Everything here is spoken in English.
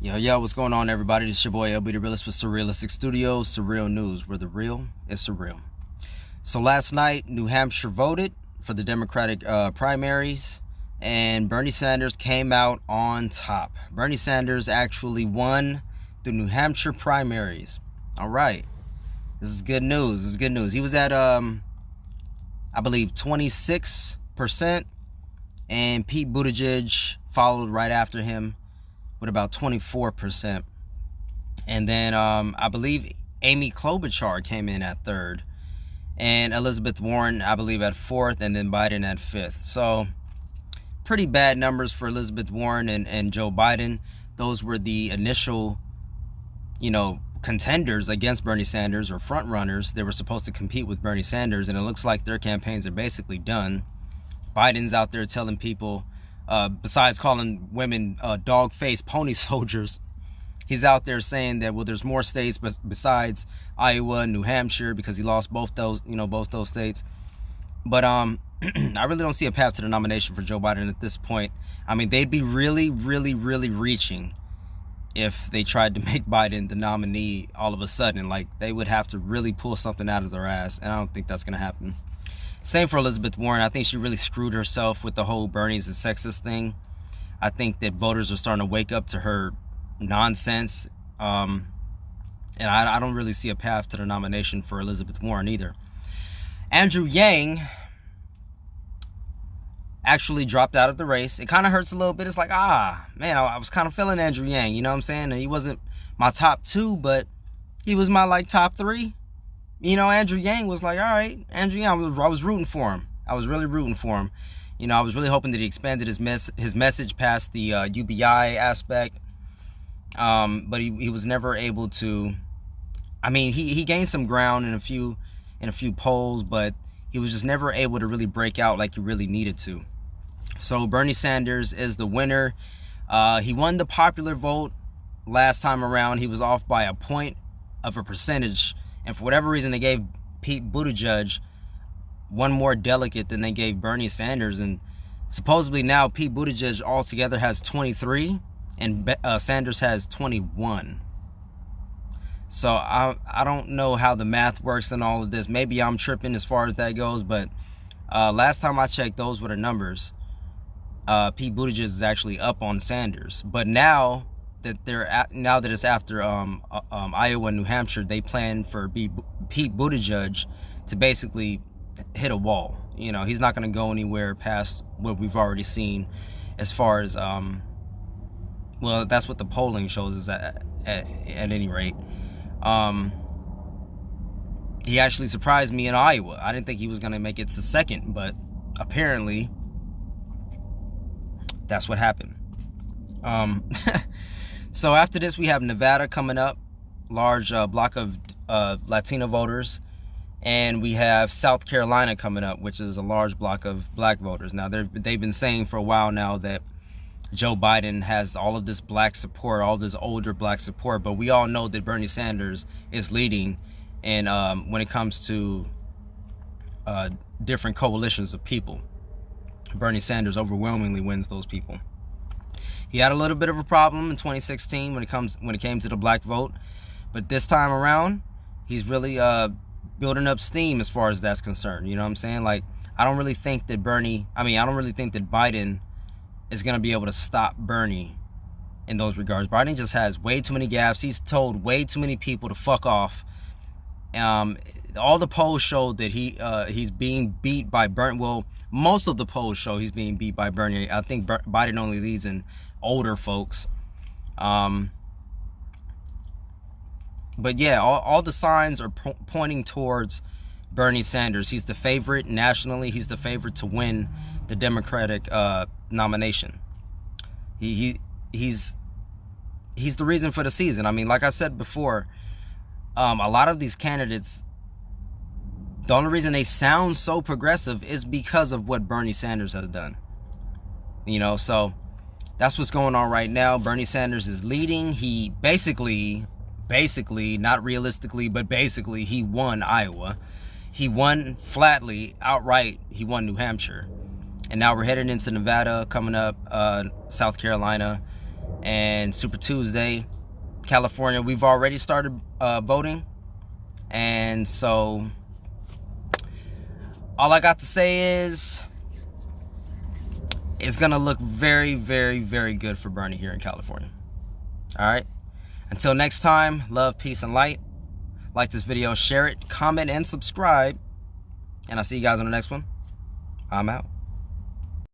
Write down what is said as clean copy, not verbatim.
Yo, what's going on, everybody? This is your boy LB the Realist with Surrealistic Studios, Surreal News, where the real is surreal. So last night, New Hampshire voted for the Democratic primaries, and Bernie Sanders came out on top. Bernie Sanders actually won the New Hampshire primaries. All right, this is good news. This is good news. He was at, I believe, 26%, and Pete Buttigieg followed right after him with about 24%. And then I believe Amy Klobuchar came in at third, and Elizabeth Warren, I believe, at fourth, and then Biden at fifth. So pretty bad numbers for Elizabeth Warren and Joe Biden. Those were the initial, contenders against Bernie Sanders, or front runners. They were supposed to compete with Bernie Sanders, and it looks like their campaigns are basically done. Biden's out there telling people, besides calling women dog-faced pony soldiers, he's out there saying that, well, there's more states besides Iowa and New Hampshire, because he lost both those states. But I really don't see a path to the nomination for Joe Biden at this point. I mean, they'd be really, really, really reaching if they tried to make Biden the nominee all of a sudden. Like, they would have to really pull something out of their ass, and I don't think that's going to happen. Same for Elizabeth Warren. I think she really screwed herself with the whole Bernie's a sexist thing. I think that voters are starting to wake up to her nonsense. And I don't really see a path to the nomination for Elizabeth Warren either. Andrew Yang actually dropped out of the race. It kind of hurts a little bit. It's like, man, I was kind of feeling Andrew Yang, you know what I'm saying? And he wasn't my top two, but he was my top three. Andrew Yang was like, all right, Andrew Yang, I was rooting for him. I was really rooting for him. I was really hoping that he expanded his message past the UBI aspect. But he was never able to. I mean, he gained some ground in a few polls, but he was just never able to really break out like he really needed to. So Bernie Sanders is the winner. He won the popular vote last time around. He was off by a point of a percentage. And for whatever reason, they gave Pete Buttigieg one more delegate than they gave Bernie Sanders. And supposedly now Pete Buttigieg altogether has 23 and Sanders has 21. So I don't know how the math works and all of this. Maybe I'm tripping as far as that goes. But last time I checked, those were the numbers. Pete Buttigieg is actually up on Sanders. But now that it's after Iowa and New Hampshire, they plan for Pete Buttigieg to basically hit a wall. He's not going to go anywhere past what we've already seen, as far as well, that's what the polling shows is at any rate. He actually surprised me in Iowa. I didn't think he was going to make it to second, but apparently that's what happened. So after this, we have Nevada coming up, large block of Latino voters, and we have South Carolina coming up, which is a large block of black voters. Now, they've been saying for a while now that Joe Biden has all of this black support, all this older black support, but we all know that Bernie Sanders is leading, and when it comes to different coalitions of people, Bernie Sanders overwhelmingly wins those people. He had a little bit of a problem in 2016 when it came to the black vote, but this time around, he's really building up steam as far as that's concerned. You know what I'm saying? Like, I don't really think that Biden is going to be able to stop Bernie in those regards. Biden just has way too many gaffes. He's told way too many people to fuck off. All the polls show that he's being beat by Bernie. Well, most of the polls show he's being beat by Bernie. I think Biden only leads in older folks. But yeah, all the signs are pointing towards Bernie Sanders. He's the favorite nationally. He's the favorite to win the Democratic nomination. He's the reason for the season. I mean, like I said before, a lot of these candidates, the only reason they sound so progressive is because of what Bernie Sanders has done. So that's what's going on right now. Bernie Sanders is leading. He basically, not realistically, but basically, he won Iowa. He won flatly, outright. He won New Hampshire. And now we're heading into Nevada, coming up, South Carolina. And Super Tuesday, California, we've already started voting. And so all I got to say is it's gonna look very, very, very good for Bernie here in California. All right, until next time, love, peace, and light. Like this video, share it, comment, and subscribe, and I'll see you guys on the next one. I'm out.